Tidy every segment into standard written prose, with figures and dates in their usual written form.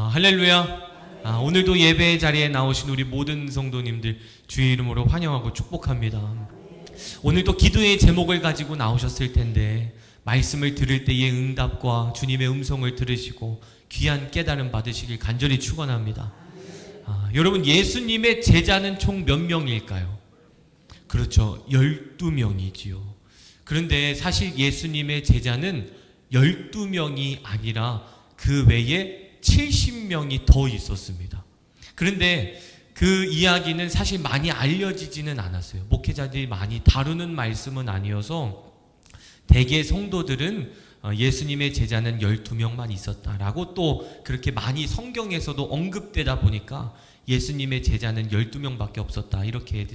할렐루야. 오늘도 예배 자리에 나오신 우리 모든 성도님들 주의 이름으로 환영하고 축복합니다. 오늘도 기도의 제목을 가지고 나오셨을 텐데 말씀을 들을 때의 응답과 주님의 음성을 들으시고 귀한 깨달음 받으시길 간절히 축원합니다. 여러분, 예수님의 제자는 총 몇 명일까요? 그렇죠, 12명이지요. 그런데 사실 예수님의 제자는 12명이 아니라 그 외에 70명이 더 있었습니다. 그런데 그 이야기는 사실 많이 알려지지는 않았어요. 목회자들이 많이 다루는 말씀은 아니어서 대개 성도들은 예수님의 제자는 12명만 있었다라고 또 그렇게 많이 성경에서도 언급되다 보니까 예수님의 제자는 12명밖에 없었다 이렇게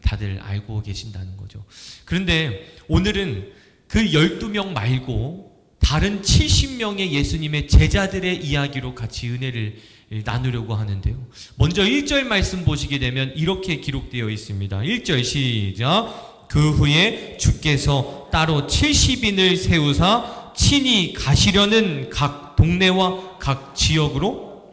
다들 알고 계신다는 거죠. 그런데 오늘은 그 12명 말고 다른 70명의 예수님의 제자들의 이야기로 같이 은혜를 나누려고 하는데요. 먼저 1절 말씀 보시게 되면 이렇게 기록되어 있습니다. 1절 시작. 그 후에 주께서 따로 70인을 세우사 친히 가시려는 각 동네와 각 지역으로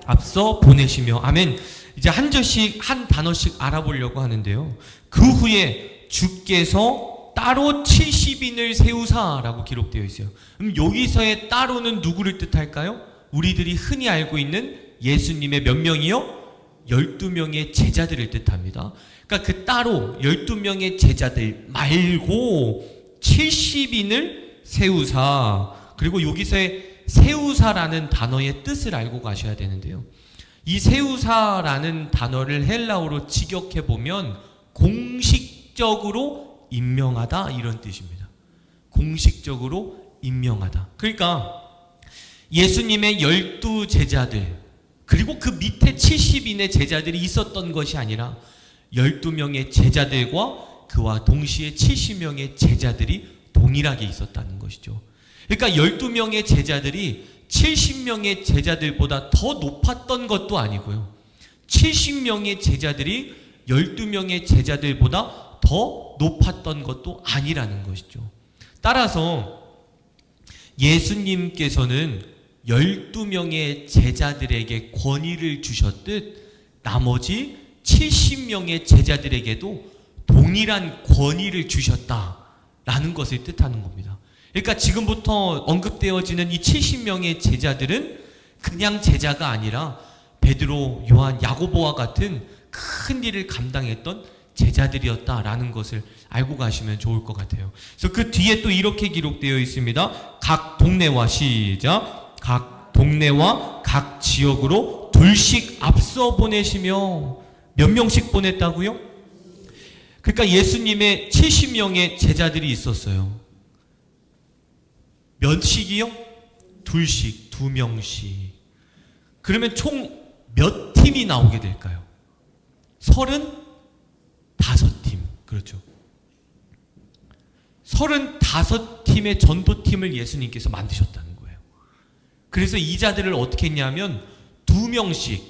앞서 보내시며. 아멘. 이제 한 절씩 한 단어씩 알아보려고 하는데요. 그 후에 주께서 따로 70인을 세우사라고 기록되어 있어요. 그럼 여기서의 따로는 누구를 뜻할까요? 우리들이 흔히 알고 있는 예수님의 몇 명이요? 12명의 제자들을 뜻합니다. 그러니까 그 따로 12명의 제자들 말고 70인을 세우사. 그리고 여기서의 세우사라는 단어의 뜻을 알고 가셔야 되는데요. 이 세우사라는 단어를 헬라어로 직역해보면 공식적으로 임명하다 이런 뜻입니다. 공식적으로 임명하다. 그러니까 예수님의 12제자들 그리고 그 밑에 70인의 제자들이 있었던 것이 아니라 12명의 제자들과 그와 동시에 70명의 제자들이 동일하게 있었다는 것이죠. 그러니까 12명의 제자들이 70명의 제자들보다 더 높았던 것도 아니고요. 70명의 제자들이 12명의 제자들보다 더 높았던 것도 아니라는 것이죠. 따라서 예수님께서는 12명의 제자들에게 권위를 주셨듯 나머지 70명의 제자들에게도 동일한 권위를 주셨다라는 것을 뜻하는 겁니다. 그러니까 지금부터 언급되어지는 이 70명의 제자들은 그냥 제자가 아니라 베드로, 요한, 야고보와 같은 큰 일을 감당했던 제자들이었다라는 것을 알고 가시면 좋을 것 같아요. 그래서 그 뒤에 또 이렇게 기록되어 있습니다. 각 동네와 시작. 각 동네와 각 지역으로 둘씩 앞서 보내시며. 몇 명씩 보냈다고요? 그러니까 예수님의 70명의 제자들이 있었어요. 몇씩이요? 둘씩, 2명씩. 그러면 총 몇 팀이 나오게 될까요? 35팀. 그렇죠. 35팀의 전도팀을 예수님께서 만드셨다는 거예요. 그래서 이 자들을 어떻게 했냐면 2명씩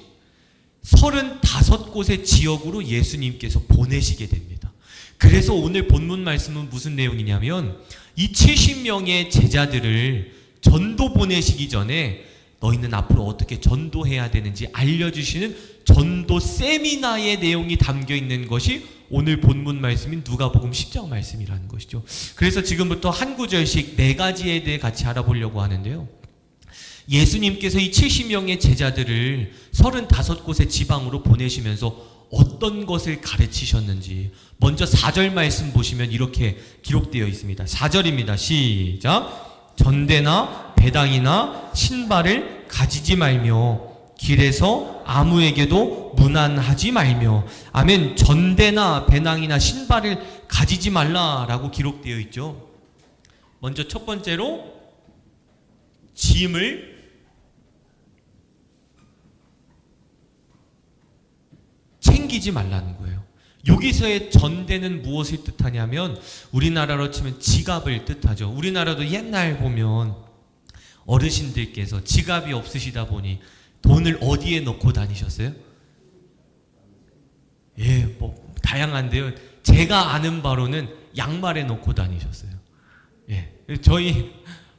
35곳의 지역으로 예수님께서 보내시게 됩니다. 그래서 오늘 본문 말씀은 무슨 내용이냐면 이 70명의 제자들을 전도 보내시기 전에 너희는 앞으로 어떻게 전도해야 되는지 알려주시는 전도 세미나의 내용이 담겨 있는 것이 오늘 본문 말씀인 누가복음 10장 말씀이라는 것이죠. 그래서 지금부터 한 구절씩 4가지에 대해 같이 알아보려고 하는데요. 예수님께서 이 70명의 제자들을 35곳의 지방으로 보내시면서 어떤 것을 가르치셨는지 먼저 4절 말씀 보시면 이렇게 기록되어 있습니다. 4절입니다. 시작. 전대나 배당이나 신발을 가지지 말며 길에서 아무에게도 문안하지 말며. 아멘. 전대나 배낭이나 신발을 가지지 말라라고 기록되어 있죠. 먼저 첫 번째로 짐을 챙기지 말라는 거예요. 여기서의 전대는 무엇을 뜻하냐면 우리나라로 치면 지갑을 뜻하죠. 우리나라도 옛날 보면 어르신들께서 지갑이 없으시다 보니 돈을 어디에 넣고 다니셨어요? 예, 뭐 다양한데요. 제가 아는 바로는 양말에 넣고 다니셨어요. 예, 저희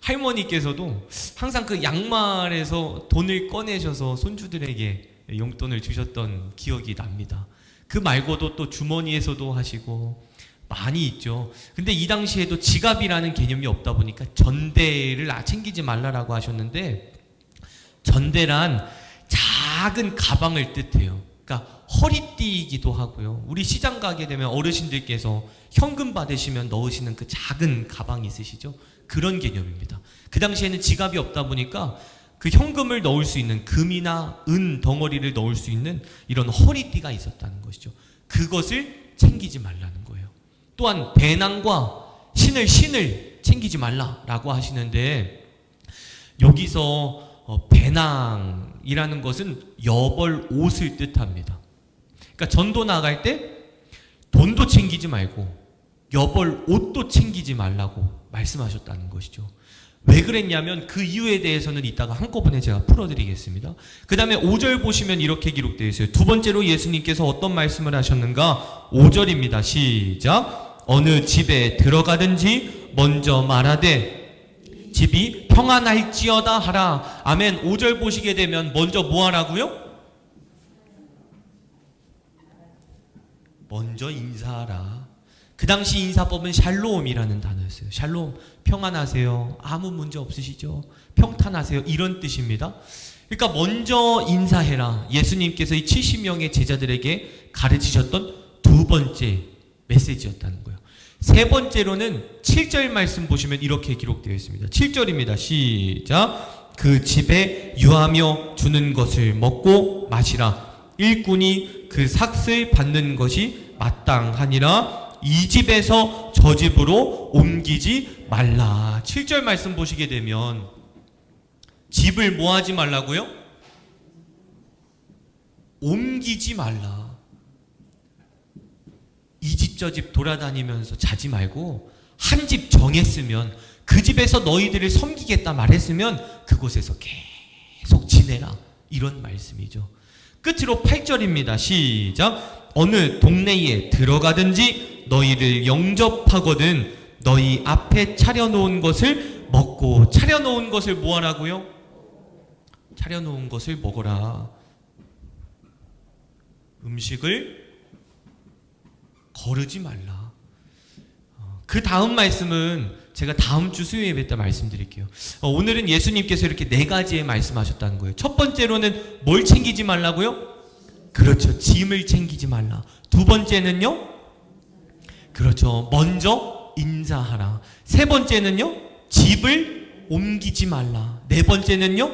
할머니께서도 항상 그 양말에서 돈을 꺼내셔서 손주들에게 용돈을 주셨던 기억이 납니다. 그 말고도 또 주머니에서도 하시고 많이 있죠. 근데 이 당시에도 지갑이라는 개념이 없다 보니까 전대를 챙기지 말라라고 하셨는데, 전대란 작은 가방을 뜻해요. 그러니까 허리띠이기도 하고요. 우리 시장 가게 되면 어르신들께서 현금 받으시면 넣으시는 그 작은 가방이 있으시죠? 그런 개념입니다. 그 당시에는 지갑이 없다 보니까 그 현금을 넣을 수 있는, 금이나 은 덩어리를 넣을 수 있는 이런 허리띠가 있었다는 것이죠. 그것을 챙기지 말라는 거예요. 또한 배낭과 신을 챙기지 말라라고 하시는데, 여기서 배낭이라는 것은 여벌 옷을 뜻합니다. 그러니까 전도 나갈 때 돈도 챙기지 말고 여벌 옷도 챙기지 말라고 말씀하셨다는 것이죠. 왜 그랬냐면 그 이유에 대해서는 이따가 한꺼번에 제가 풀어드리겠습니다. 그 다음에 5절 보시면 이렇게 기록되어 있어요. 두 번째로 예수님께서 어떤 말씀을 하셨는가? 5절입니다. 시작. 어느 집에 들어가든지 먼저 말하되 집이 평안할지어다 하라. 아멘. 5절 보시게 되면 먼저 뭐 하라고요? 먼저 인사하라. 그 당시 인사법은 샬롬이라는 단어였어요. 샬롬, 평안하세요. 아무 문제 없으시죠? 평탄하세요. 이런 뜻입니다. 그러니까 먼저 인사해라. 예수님께서 이 70명의 제자들에게 가르치셨던 두 번째 메시지였다는 거예요. 세 번째로는 7절 말씀 보시면 이렇게 기록되어 있습니다. 7절입니다. 시작. 그 집에 유하며 주는 것을 먹고 마시라. 일꾼이 그 삭을 받는 것이 마땅하니라. 이 집에서 저 집으로 옮기지 말라. 7절 말씀 보시게 되면 집을 뭐 하지 말라고요? 옮기지 말라. 이 집 저 집 돌아다니면서 자지 말고 한 집 정했으면, 그 집에서 너희들을 섬기겠다 말했으면 그곳에서 계속 지내라. 이런 말씀이죠. 끝으로 8절입니다. 시작. 어느 동네에 들어가든지 너희를 영접하거든 너희 앞에 차려놓은 것을 먹고, 차려놓은 것을 뭐 하라고요? 차려놓은 것을 먹어라. 음식을 거르지 말라. 그 다음 말씀은 제가 다음 주 수요 예배 때 말씀드릴게요. 오늘은 예수님께서 이렇게 네 가지의 말씀하셨다는 거예요. 첫 번째로는 뭘 챙기지 말라고요? 그렇죠. 짐을 챙기지 말라. 두 번째는요? 그렇죠. 먼저 인사하라. 세 번째는요? 집을 옮기지 말라. 네 번째는요?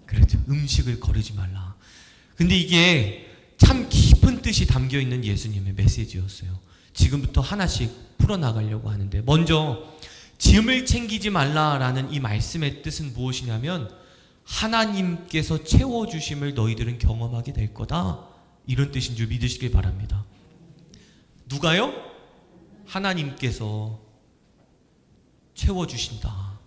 그렇죠. 음식을 거르지 말라. 근데 이게 참 깊은 뜻이 담겨 있는 예수님의 메시지였어요. 지금부터 하나씩 풀어나가려고 하는데, 먼저 짐을 챙기지 말라라는 이 말씀의 뜻은 무엇이냐면 하나님께서 채워주심을 너희들은 경험하게 될 거다, 이런 뜻인 줄 믿으시길 바랍니다. 누가요? 하나님께서 채워주신다.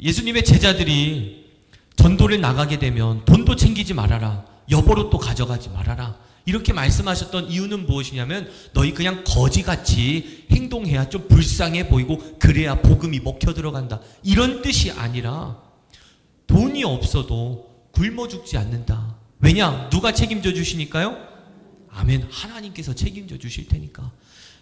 예수님의 제자들이 전도를 나가게 되면 돈도 챙기지 말아라, 여보로 가져가지 말아라, 이렇게 말씀하셨던 이유는 무엇이냐면 너희 그냥 거지같이 행동해야 좀 불쌍해 보이고 그래야 복음이 먹혀 들어간다, 이런 뜻이 아니라 돈이 없어도 굶어 죽지 않는다. 왜냐? 누가 책임져 주시니까요? 아멘. 하나님께서 책임져 주실 테니까.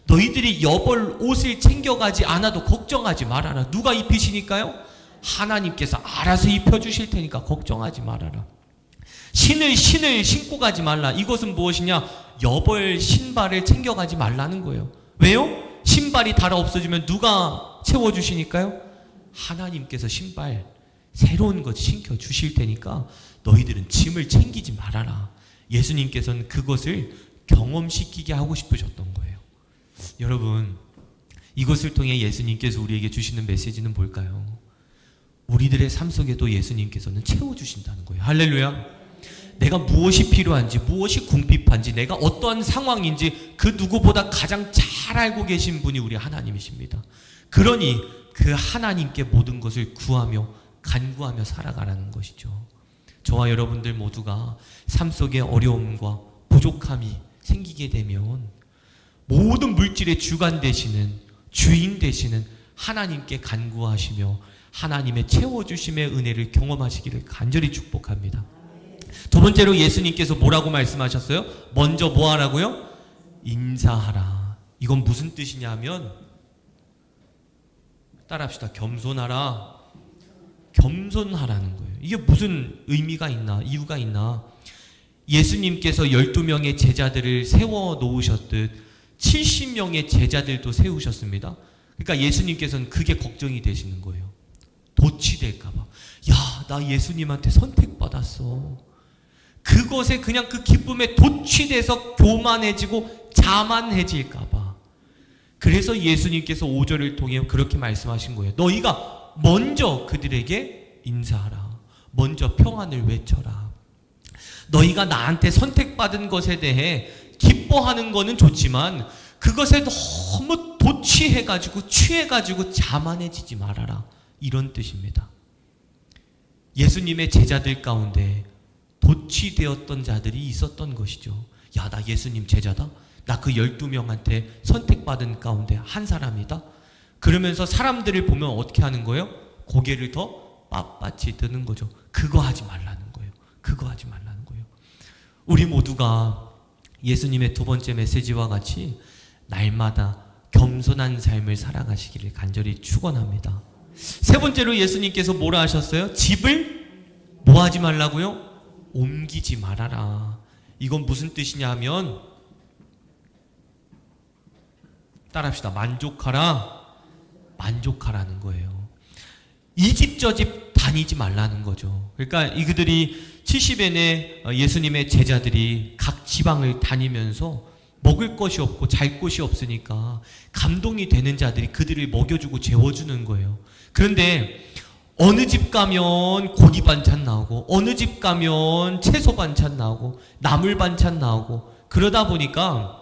너희들이 여벌 옷을 챙겨가지 않아도 걱정하지 말아라. 누가 입히시니까요? 하나님께서 알아서 입혀주실 테니까 걱정하지 말아라. 신을 신고 가지 말라. 이것은 무엇이냐? 여벌 신발을 챙겨가지 말라는 거예요. 왜요? 신발이 달아 없어지면 누가 채워주시니까요? 하나님께서 신발 새로운 것 신겨 주실 테니까 너희들은 짐을 챙기지 말아라. 예수님께서는 그것을 경험시키게 하고 싶으셨던 거예요. 여러분, 이것을 통해 예수님께서 우리에게 주시는 메시지는 뭘까요? 우리들의 삶 속에도 예수님께서는 채워주신다는 거예요. 할렐루야. 내가 무엇이 필요한지, 무엇이 궁핍한지, 내가 어떠한 상황인지 그 누구보다 가장 잘 알고 계신 분이 우리 하나님이십니다. 그러니 그 하나님께 모든 것을 구하며 간구하며 살아가라는 것이죠. 저와 여러분들 모두가 삶 속에 어려움과 부족함이 생기게 되면 모든 물질의 주관 되시는, 주인 되시는 하나님께 간구하시며 하나님의 채워주심의 은혜를 경험하시기를 간절히 축복합니다. 두 번째로 예수님께서 뭐라고 말씀하셨어요? 먼저 뭐 하라고요? 인사하라. 이건 무슨 뜻이냐면, 따라합시다. 겸손하라. 겸손하라는 거예요. 이게 무슨 의미가 있나, 이유가 있나? 예수님께서 12명의 제자들을 세워 놓으셨듯 70명의 제자들도 세우셨습니다. 그러니까 예수님께서는 그게 걱정이 되시는 거예요. 도취될까봐. 야, 나 예수님한테 선택받았어. 그것에 그냥 그 기쁨에 도취돼서 교만해지고 자만해질까봐. 그래서 예수님께서 5절을 통해 그렇게 말씀하신 거예요. 너희가 먼저 그들에게 인사하라. 먼저 평안을 외쳐라. 너희가 나한테 선택받은 것에 대해 기뻐하는 거는 좋지만 그것에 너무 도취해가지고 취해가지고 자만해지지 말아라. 이런 뜻입니다. 예수님의 제자들 가운데 도취되었던 자들이 있었던 것이죠. 야, 나 예수님 제자다? 나 그 12명한테 선택받은 가운데 한 사람이다? 그러면서 사람들을 보면 어떻게 하는 거예요? 고개를 더 빳빳이 드는 거죠. 그거 하지 말라는 거예요. 그거 하지 말라는 거예요. 우리 모두가 예수님의 두 번째 메시지와 같이 날마다 겸손한 삶을 살아가시기를 간절히 축원합니다. 세 번째로 예수님께서 뭐라 하셨어요? 집을 뭐 하지 말라고요? 옮기지 말아라. 이건 무슨 뜻이냐 하면, 따라합시다. 만족하라. 만족하라는 거예요. 이 집 저 집 다니지 말라는 거죠. 그러니까 이들이 70인의 예수님의 제자들이 각 지방을 다니면서 먹을 것이 없고 잘 곳이 없으니까 감동이 되는 자들이 그들을 먹여주고 재워주는 거예요. 그런데 어느 집 가면 고기 반찬 나오고 어느 집 가면 채소 반찬 나오고 나물 반찬 나오고, 그러다 보니까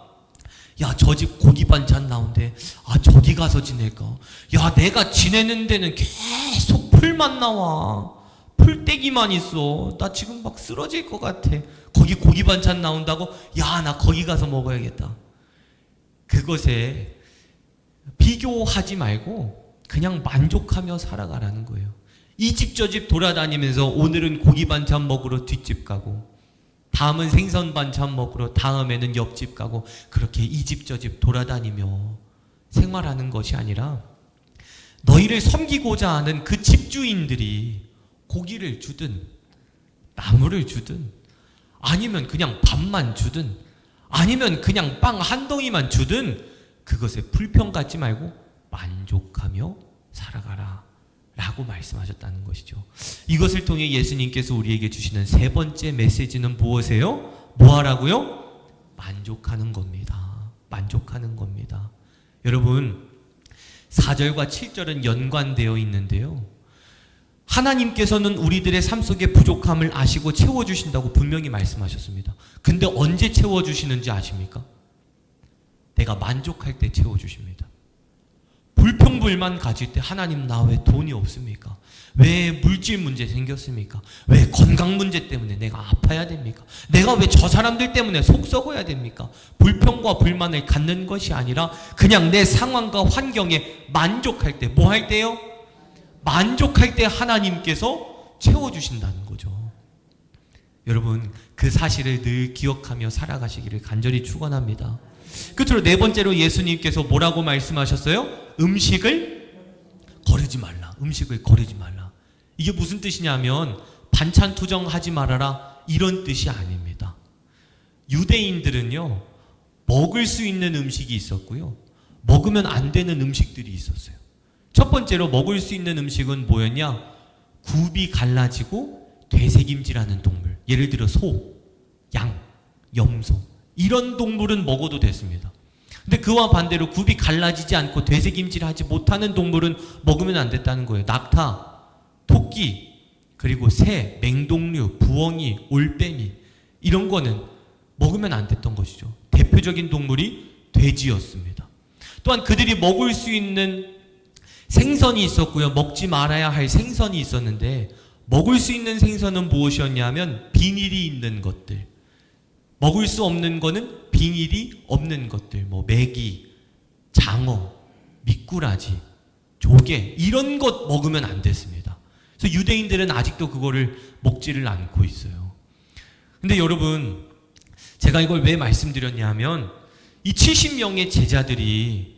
야, 저 집 고기 반찬 나온대. 아, 저기 가서 지낼까? 야, 내가 지내는 데는 계속 풀만 나와. 풀떼기만 있어. 나 지금 막 쓰러질 것 같아. 거기 고기 반찬 나온다고? 야, 나 거기 가서 먹어야겠다. 그것에 비교하지 말고 그냥 만족하며 살아가라는 거예요. 이 집 저 집 돌아다니면서 오늘은 고기 반찬 먹으러 뒷집 가고, 다음은 생선 반찬 먹으러 다음에는 옆집 가고, 그렇게 이 집 저 집 돌아다니며 생활하는 것이 아니라 너희를 섬기고자 하는 그 집주인들이 고기를 주든 나물을 주든 아니면 그냥 밥만 주든 아니면 그냥 빵 한 덩이만 주든 그것에 불평 갖지 말고 만족하며 살아가라 라고 말씀하셨다는 것이죠. 이것을 통해 예수님께서 우리에게 주시는 세 번째 메시지는 무엇이에요? 뭐 하라고요? 만족하는 겁니다. 만족하는 겁니다. 여러분, 4절과 7절은 연관되어 있는데요, 하나님께서는 우리들의 삶 속에 부족함을 아시고 채워주신다고 분명히 말씀하셨습니다. 근데 언제 채워주시는지 아십니까? 내가 만족할 때 채워주십니다. 불평불만 가질 때 하나님, 나 왜 돈이 없습니까? 왜 물질 문제 생겼습니까? 왜 건강 문제 때문에 내가 아파야 됩니까? 내가 왜 저 사람들 때문에 속 썩어야 됩니까? 불평과 불만을 갖는 것이 아니라 그냥 내 상황과 환경에 만족할 때, 뭐 할 때요? 만족할 때 하나님께서 채워주신다는 거죠. 여러분, 그 사실을 늘 기억하며 살아가시기를 간절히 축원합니다. 끝으로 네 번째로 예수님께서 뭐라고 말씀하셨어요? 음식을 거르지 말라. 음식을 거르지 말라. 이게 무슨 뜻이냐면 반찬 투정하지 말아라, 이런 뜻이 아닙니다. 유대인들은요, 먹을 수 있는 음식이 있었고요, 먹으면 안 되는 음식들이 있었어요. 첫 번째로 먹을 수 있는 음식은 뭐였냐? 굽이 갈라지고 되새김질하는 동물, 예를 들어 소, 양, 염소, 이런 동물은 먹어도 됐습니다. 근데 그와 반대로 굽이 갈라지지 않고 되새김질하지 못하는 동물은 먹으면 안 됐다는 거예요. 낙타, 토끼, 그리고 새, 맹독류, 부엉이, 올빼미, 이런 거는 먹으면 안 됐던 것이죠. 대표적인 동물이 돼지였습니다. 또한 그들이 먹을 수 있는 생선이 있었고요, 먹지 말아야 할 생선이 있었는데, 먹을 수 있는 생선은 무엇이었냐면 비닐이 있는 것들, 먹을 수 없는 거는 비닐이 없는 것들, 뭐 메기, 장어, 미꾸라지, 조개 이런 것 먹으면 안 됐습니다. 그래서 유대인들은 아직도 그거를 먹지를 않고 있어요. 근데 여러분, 제가 이걸 왜 말씀드렸냐 하면 이 70명의 제자들이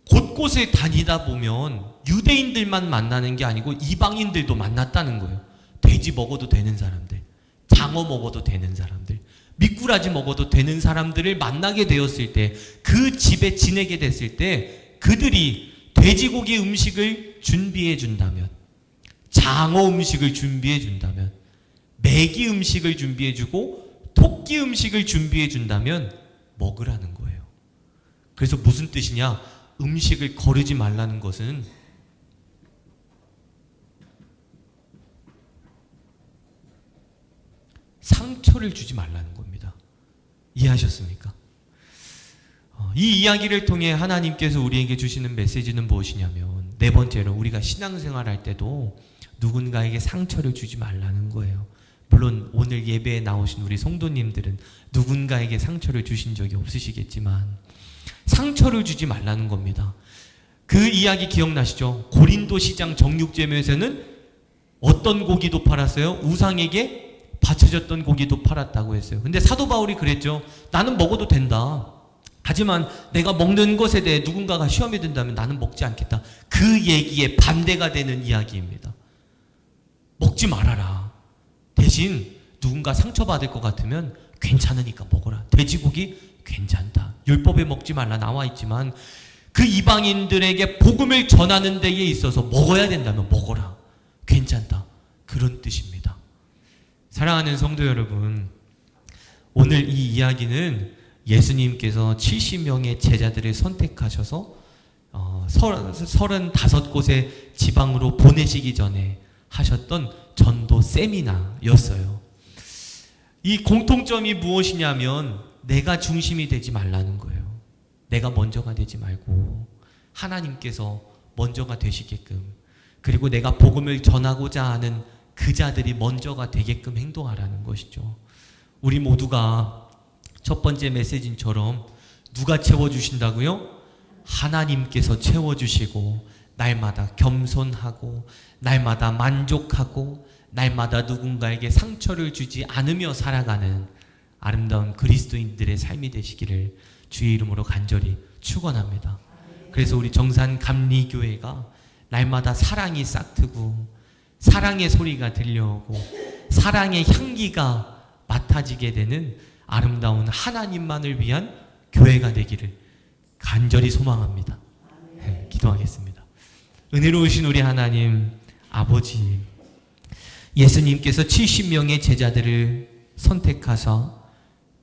곳곳에 다니다 보면 유대인들만 만나는 게 아니고 이방인들도 만났다는 거예요. 돼지 먹어도 되는 사람들, 장어 먹어도 되는 사람들, 미꾸라지 먹어도 되는 사람들을 만나게 되었을 때, 그 집에 지내게 됐을 때 그들이 돼지고기 음식을 준비해 준다면, 장어 음식을 준비해 준다면, 메기 음식을 준비해 주고 토끼 음식을 준비해 준다면 먹으라는 거예요. 그래서 무슨 뜻이냐? 음식을 거르지 말라는 것은 상처를 주지 말라는 겁니다. 이해하셨습니까? 이 이야기를 통해 하나님께서 우리에게 주시는 메시지는 무엇이냐면, 네 번째로 우리가 신앙생활 할 때도 누군가에게 상처를 주지 말라는 거예요. 물론 오늘 예배에 나오신 우리 성도님들은 누군가에게 상처를 주신 적이 없으시겠지만 상처를 주지 말라는 겁니다. 그 이야기 기억나시죠? 고린도 시장 정육제면에서는 어떤 고기도 팔았어요? 우상에게 바쳐졌던 고기도 팔았다고 했어요. 근데 사도 바울이 그랬죠. 나는 먹어도 된다. 하지만 내가 먹는 것에 대해 누군가가 시험이 든다면 나는 먹지 않겠다. 그 얘기에 반대가 되는 이야기입니다. 먹지 말아라. 대신 누군가 상처받을 것 같으면 괜찮으니까 먹어라. 돼지고기 괜찮다. 율법에 먹지 말라 나와 있지만 그 이방인들에게 복음을 전하는 데에 있어서 먹어야 된다면 먹어라. 괜찮다. 그런 뜻입니다. 사랑하는 성도 여러분, 오늘 이 이야기는 예수님께서 70명의 제자들을 선택하셔서 35곳의 지방으로 보내시기 전에 하셨던 전도 세미나였어요. 이 공통점이 무엇이냐면 내가 중심이 되지 말라는 거예요. 내가 먼저가 되지 말고 하나님께서 먼저가 되시게끔, 그리고 내가 복음을 전하고자 하는 그 자들이 먼저가 되게끔 행동하라는 것이죠. 우리 모두가 첫 번째 메시지처럼 누가 채워주신다고요? 하나님께서 채워주시고 날마다 겸손하고 날마다 만족하고 날마다 누군가에게 상처를 주지 않으며 살아가는 아름다운 그리스도인들의 삶이 되시기를 주의 이름으로 간절히 축원합니다. 그래서 우리 정산 감리교회가 날마다 사랑이 싹트고 사랑의 소리가 들려오고 사랑의 향기가 맡아지게 되는 아름다운 하나님만을 위한 교회가 되기를 간절히 소망합니다. 네, 기도하겠습니다. 은혜로우신 우리 하나님 아버지, 예수님께서 70명의 제자들을 선택하사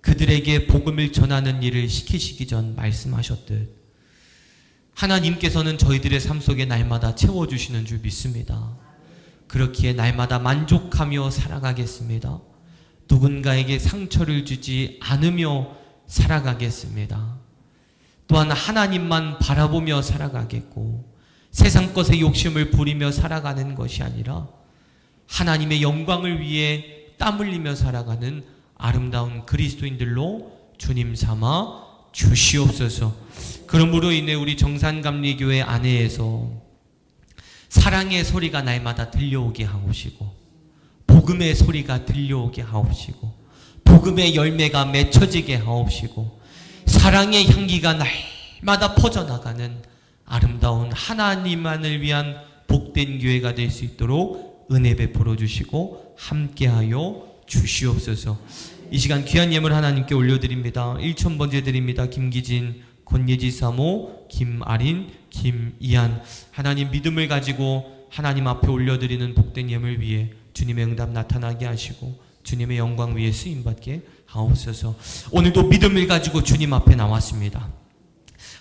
그들에게 복음을 전하는 일을 시키시기 전 말씀하셨듯 하나님께서는 저희들의 삶 속에 날마다 채워주시는 줄 믿습니다. 그렇기에 날마다 만족하며 살아가겠습니다. 누군가에게 상처를 주지 않으며 살아가겠습니다. 또한 하나님만 바라보며 살아가겠고 세상 것에 욕심을 부리며 살아가는 것이 아니라 하나님의 영광을 위해 땀 흘리며 살아가는 아름다운 그리스도인들로 주님 삼아 주시옵소서. 그러므로 인해 우리 정산감리교회 안에서 사랑의 소리가 날마다 들려오게 하옵시고 복음의 소리가 들려오게 하옵시고 복음의 열매가 맺혀지게 하옵시고 사랑의 향기가 날마다 퍼져나가는 아름다운 하나님만을 위한 복된 교회가 될 수 있도록 은혜 베풀어 주시고 함께하여 주시옵소서. 이 시간 귀한 예물 하나님께 올려드립니다. 1,000번째 드립니다. 김기진, 권예지 사모, 김아린, 김이한. 하나님 믿음을 가지고 하나님 앞에 올려드리는 복된 예물 위에 주님의 응답 나타나게 하시고 주님의 영광 위에 쓰임받게 하옵소서. 오늘도 믿음을 가지고 주님 앞에 나왔습니다.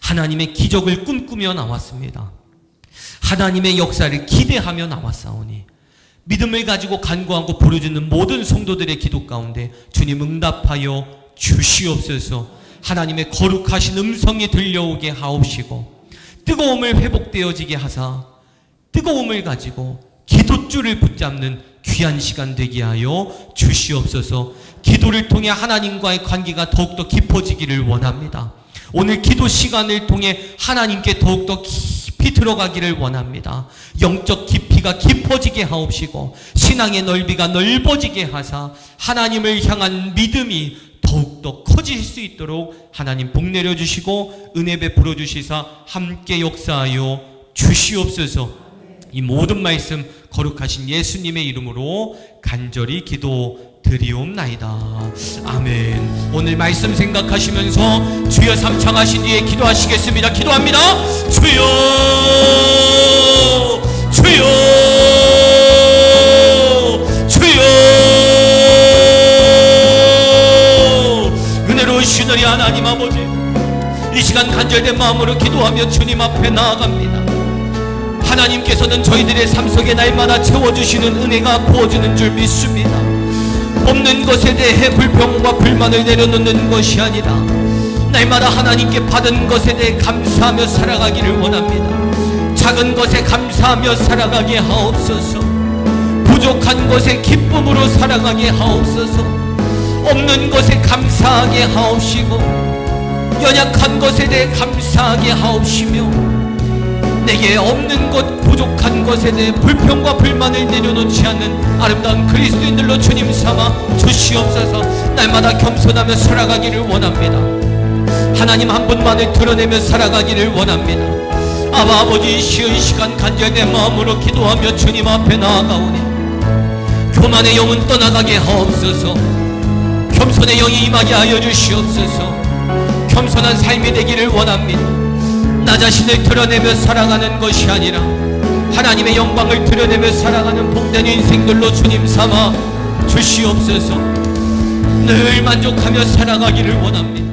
하나님의 기적을 꿈꾸며 나왔습니다. 하나님의 역사를 기대하며 나왔사오니 믿음을 가지고 간구하고 부르짖는 모든 성도들의 기도 가운데 주님 응답하여 주시옵소서. 하나님의 거룩하신 음성이 들려오게 하옵시고 뜨거움을 회복되어지게 하사 뜨거움을 가지고 기도줄을 붙잡는 귀한 시간 되게 하여 주시옵소서. 기도를 통해 하나님과의 관계가 더욱더 깊어지기를 원합니다. 오늘 기도 시간을 통해 하나님께 더욱더 깊이 깊이 들어가기를 원합니다. 영적 깊이가 깊어지게 하옵시고 신앙의 넓이가 넓어지게 하사 하나님을 향한 믿음이 더욱더 커질 수 있도록 하나님 복 내려주시고 은혜 베풀어 주시사 함께 역사하여 주시옵소서. 이 모든 말씀 거룩하신 예수님의 이름으로 간절히 기도드리옵나이다. 아멘. 오늘 말씀 생각하시면서 주여 삼창하신 뒤에 기도하시겠습니다. 기도합니다. 주여 주여 주여. 은혜로우신 우리 하나님 아버지, 이 시간 간절된 마음으로 기도하며 주님 앞에 나아갑니다. 하나님께서는 저희들의 삶 속에 날마다 채워주시는 은혜가 부어주는 줄 믿습니다. 없는 것에 대해 불평과 불만을 내려놓는 것이 아니라 날마다 하나님께 받은 것에 대해 감사하며 살아가기를 원합니다. 작은 것에 감사하며 살아가게 하옵소서. 부족한 것에 기쁨으로 살아가게 하옵소서. 없는 것에 감사하게 하옵시고 연약한 것에 대해 감사하게 하옵시며 내게 없는 것, 부족한 것에 대해 불평과 불만을 내려놓지 않는 아름다운 그리스도인들로 주님 삼아 주시옵소서. 날마다 겸손하며 살아가기를 원합니다. 하나님 한 분만을 드러내며 살아가기를 원합니다. 아바 아버지, 이 시간 간절된 마음으로 기도하며 주님 앞에 나아가오니 교만의 영은 떠나가게 하옵소서. 겸손의 영이 임하게 하여 주시옵소서. 겸손한 삶이 되기를 원합니다. 나 자신을 드러내며 살아가는 것이 아니라 하나님의 영광을 드러내며 살아가는 복된 인생들로 주님 삼아 주시옵소서. 늘 만족하며 살아가기를 원합니다.